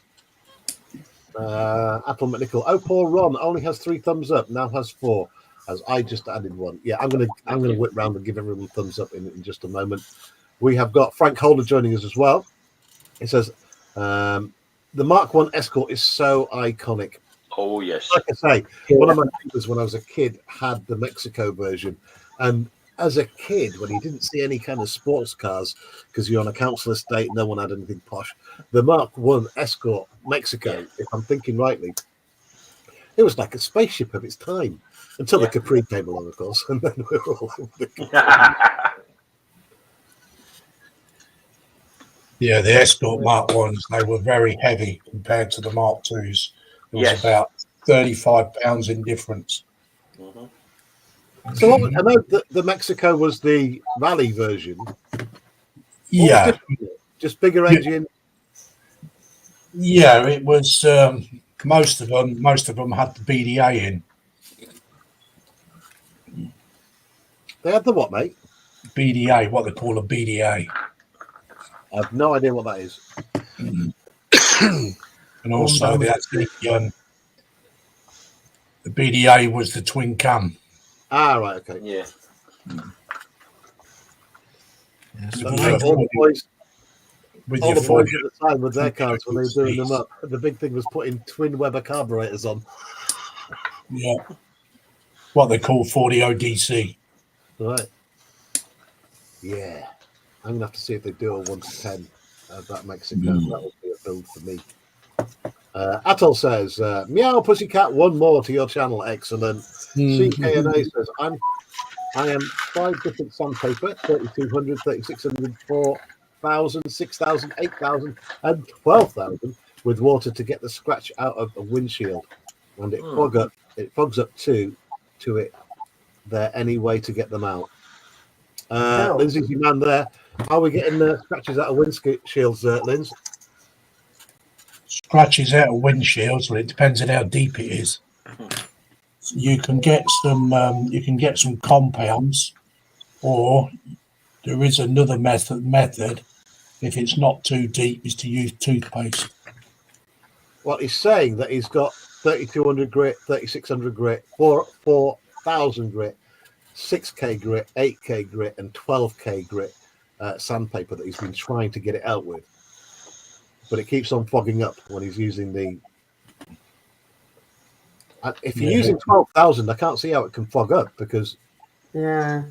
Apple McNichol. Oh, poor Ron only has 3 thumbs up. Now has 4. As I just added 1. Yeah, I'm gonna whip round and give everyone thumbs up in just a moment. We have got Frank Holder joining us as well. He says, the Mark 1 Escort is so iconic.
Oh, yes.
Like I say, one of my neighbors when I was a kid had the Mexico version. And as a kid, when you didn't see any kind of sports cars, because you're on a council estate, no one had anything posh, the Mark 1 Escort Mexico, if I'm thinking rightly, it was like a spaceship of its time. Until the Capri came along, of course. And then we were all over the
Yeah, the Escort Mark 1s, they were very heavy compared to the Mark 2s. It was about 35 pounds in difference.
Mm-hmm.
So I know that the Mexico was the rally version.
Yeah.
Just bigger engine.
Yeah, it was most of them had the BDA in.
They had the what, mate?
BDA, what they call a BDA.
I have no idea what that is.
And also they had the BDA was the twin cam.
Ah, right, okay.
Yeah.
So all the boys,
With
all
your
the
four,
boys at the time with their cars when they were doing them up, the big thing was putting twin Weber carburetors on.
yeah, what they call 40 ODC.
Right. Yeah. I'm gonna have to see if they do a 1 to 10 of that Mexico. That would be a build for me. Atoll says, meow pussycat, 1 more to your channel. Excellent. CKNA says, I am 5 different sandpaper, 3200, 3600, 4000, 6000, 8000, and 12,000 with water to get the scratch out of a windshield. And it fogs up to it. There any way to get them out? Lindsay's your man there. How are we getting the scratches out of windshields, Linz?
Scratches out of windshields. Well, it depends on how deep it is. You can get some compounds, or there is another method. If it's not too deep, is to use toothpaste.
Well, he's saying that he's got 3200 grit, 3600 grit, 4000 grit, 6K grit, 8K grit, and 12K grit sandpaper that he's been trying to get it out with. But it keeps on fogging up when he's using the... If you're using 12,000, I can't see how it can fog up because...
Yeah.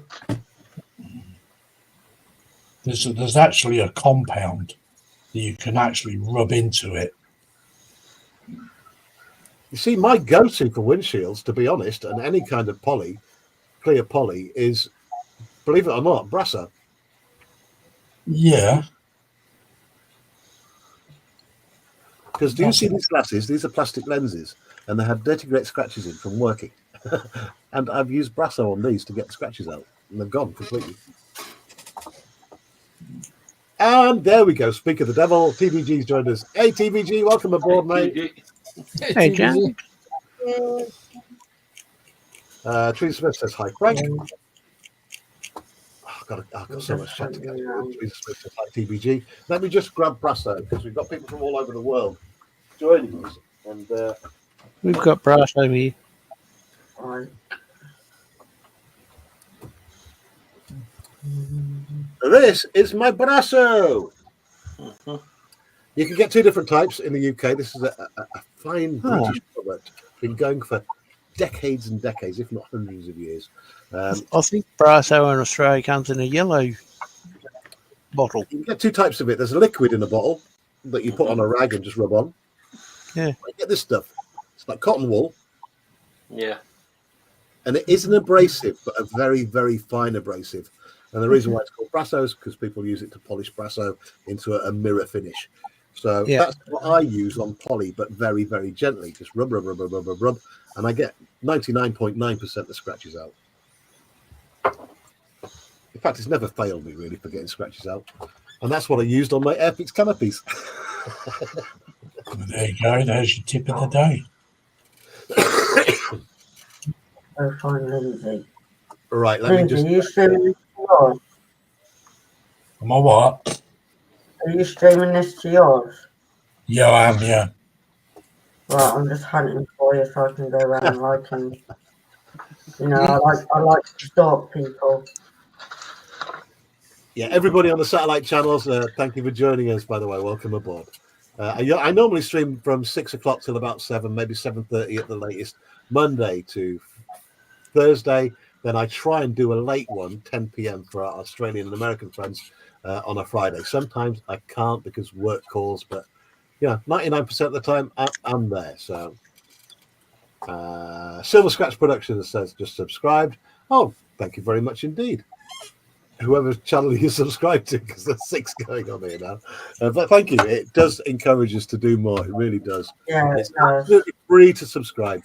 There's actually a compound that you can actually rub into it.
You see, my go-to for windshields, to be honest, and any kind of clear poly, is, believe it or not, Brassa.
Yeah.
Because do you see these glasses? These are plastic lenses, and they have dirty great scratches in from working. And I've used Brasso on these to get the scratches out, and they're gone completely. And there we go. Speak of the devil, TVG's joined us. Hey, TVG, welcome aboard, mate.
Hey, Jack.
Teresa Smith says hi, Frank. I've got so much chat to get through. Teresa Smith says hi, TVG. Let me just grab Brasso because we've got people from all over the world joining us. And
We've got brass over here.
this is my Brasso. You can get 2 different types in the UK. This is a fine British product. Been going for decades and decades, if not hundreds of years.
I think Brasso in Australia comes in a yellow. bottle.
You can get two types of it. There's a liquid in a bottle that you put on a rag and just rub on.
Yeah.
You get this stuff. It's like cotton wool,
Yeah.
and it is an abrasive, but a very, very fine abrasive. And the reason why it's called Brasso is because people use it to polish Brasso into a mirror finish. So
Yeah.
that's what I use on poly, but very, very gently. Just rub, rub, rub, rub, rub, rub, rub, and I get 99.9% of scratches out. In fact, it's never failed me really for getting scratches out. And that's what I used on my Airfix canopies.
There you go. There's your tip of the day.
Go find Lindsay.
Right, let me
Lindsay,
just.
are you streaming this to yours?
Am I what?
Are you streaming this to yours?
Yeah, I am. Yeah.
Right, I'm just hunting for you so I can go around liking. You know, I like to stalk people.
Yeah, everybody on the satellite channels, thank you for joining us, by the way. Welcome aboard. I normally stream from 6 o'clock till about 7, maybe 7:30 at the latest, Monday to Thursday. Then I try and do a late one, 10 p.m. for our Australian and American friends on a Friday. Sometimes I can't because work calls, but 99% of the time I'm there. So Silver Scratch Productions says just subscribed. Oh, thank you very much indeed. Whoever channel you subscribe to, because there's 6 going on here now. But thank you. It does encourage us to do more. It really does.
Yeah,
It's
it does.
absolutely free to subscribe.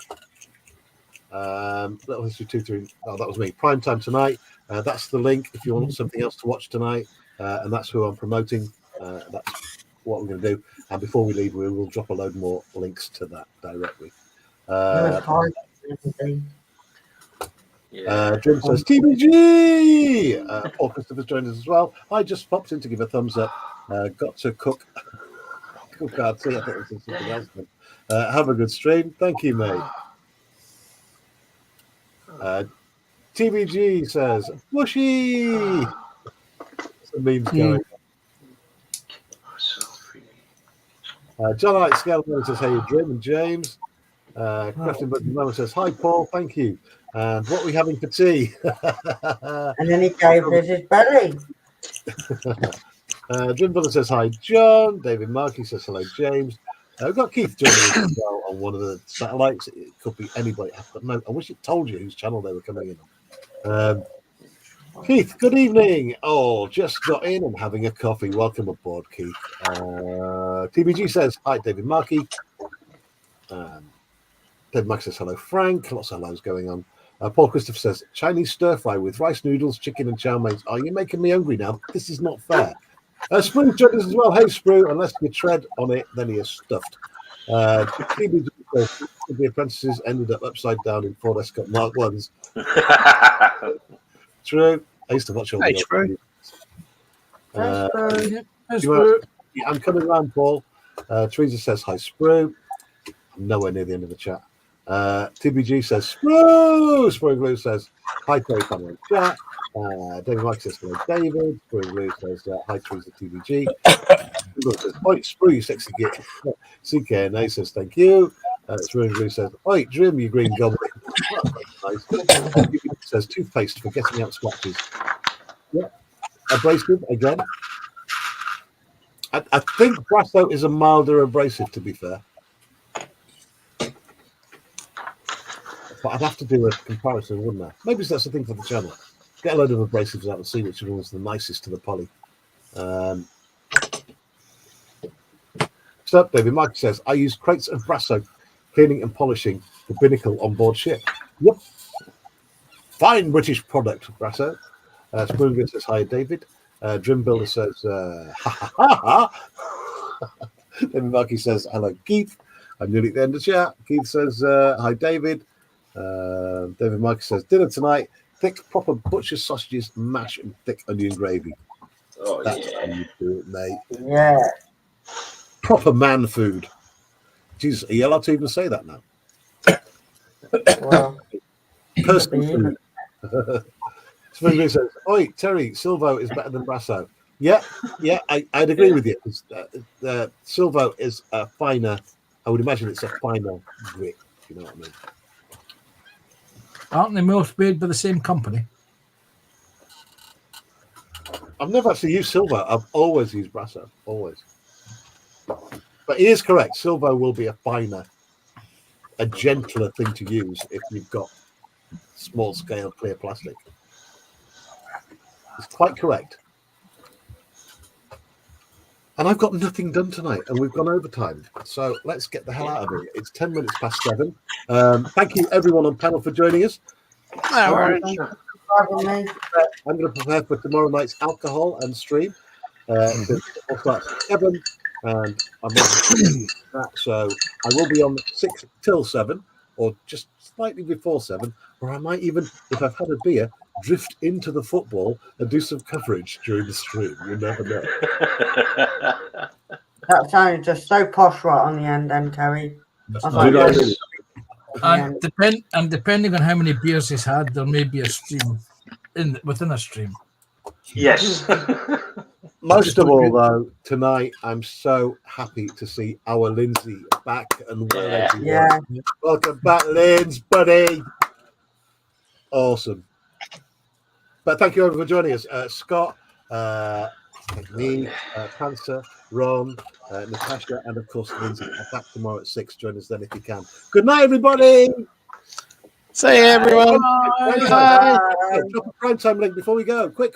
Little History 2-3. Oh, that was me. Prime time tonight. That's the link if you want something else to watch tonight. And that's who I'm promoting. That's what we're going to do. And before we leave, we will drop a load more links to that directly.
Lindsay.
Yeah.
Jim says TBG. Paul Christopher's joined us as well. I just popped in to give a thumbs up. Got to cook. Cook hard tea. I thought it was something else. Have a good stream. Thank you, mate. TBG says Mushy. Some memes going. John Ike Scale says, "Hey, Jim and James." Crafting Buddy Mama says, "Hi, Paul. Thank you." And what are we having for tea?
And then he gave us his belly.
Jim Brother says, "Hi, John." David Markey says, "Hello, James." We've got Keith joining us as well on one of the satellites. It could be anybody. But no, I wish it told you whose channel they were coming in on. Keith, good evening. Oh, just got in and having a coffee. Welcome aboard, Keith. TBG says, "Hi, David Markey." David Markey says, "Hello, Frank." Lots of hellos going on. Paul Christopher says, "Chinese stir fry with rice noodles, chicken, and chow mein. Oh, you're making me hungry now. This is not fair." Sprue's joined us as well. Hey, Sprue, unless you tread on it, then he is stuffed. TBG says, "The apprentices ended up upside down in Ford Escort Mark 1s. True. I used to watch all
Hey,
the
Sprue.
I'm coming around, Paul. Teresa says, "Hi, Sprue." I'm nowhere near the end of the chat. TBG says, "Sprue." Sprue Glue says, "Hi, Terry, family in chat." David Mike says, "Hello, David." Sprue Glue says, "Hi, Teresa, TBG." Sprue says, "Oi, Sprue, you sexy git." CKNA says, "Thank you." Sprue Glue says, "Oi, Jim, you green goblin." Nice. TBG says, "Toothpaste for getting out scratches." Yeah. Abrasive again. I think Brasso is a milder abrasive, to be fair. But I'd have to do a comparison, wouldn't I? Maybe that's the thing for the channel. Get a load of abrasives out and see which one was the nicest to the poly. So, David Mike says, "I use crates of Brasso cleaning and polishing the binnacle on board ship." Yep. Fine British product, Brasso. Spoongood says, "Hi, David." Dream Builder says, "Ha ha ha ha." David Markey says, "Hello, Keith." I'm nearly at the end of the chat. Keith says, "Hi, David." David Markey says, "Dinner tonight, thick, proper butcher sausages, mash, and thick onion gravy."
Oh,
That's
yeah.
how you do it, mate.
Yeah.
Proper man food. Jesus, are you allowed to even say that now?
Well,
Personal food. Smoothie says, "Oi, Terry, Silvo is better than Brasso." Yeah, I'd agree with you. Silvo is a finer, I would imagine it's a finer grit, if you know what I mean.
Aren't they most made by the same company?
I've never actually used silver. I've always used Brasso, always. But he is correct. Silver will be a finer, a gentler thing to use if you've got small scale clear plastic. It's quite correct. And I've got nothing done tonight, and we've gone overtime. So let's get the hell out of here. It's 10 minutes past 7. Thank you, everyone on panel, for joining us.
No worries.
Having me.
I'm going to prepare for tomorrow night's alcohol and stream. We'll start at 7, and I'm on that. So I will be on 6 till 7, or just slightly before 7, or I might even, if I've had a beer, drift into the football and do some coverage during the stream. You never know.
That sounded just so posh right on the end, then, Terry. I was
Do
like,
I really?
And depending on how many beers he's had, there may be a stream within a stream.
Yes.
Most of all, though, tonight I'm so happy to see our Lindsay back and well.
Yeah.
Everyone.
yeah.
Welcome back, Linz, buddy. Awesome. But thank you everyone for joining us. Scott, me, Panzer, Ron, Natasha, and of course Lindsay. Back tomorrow at 6. Join us then if you can. Good night, everybody.
See you, everyone.
Drop a prime time link before we go. Quick.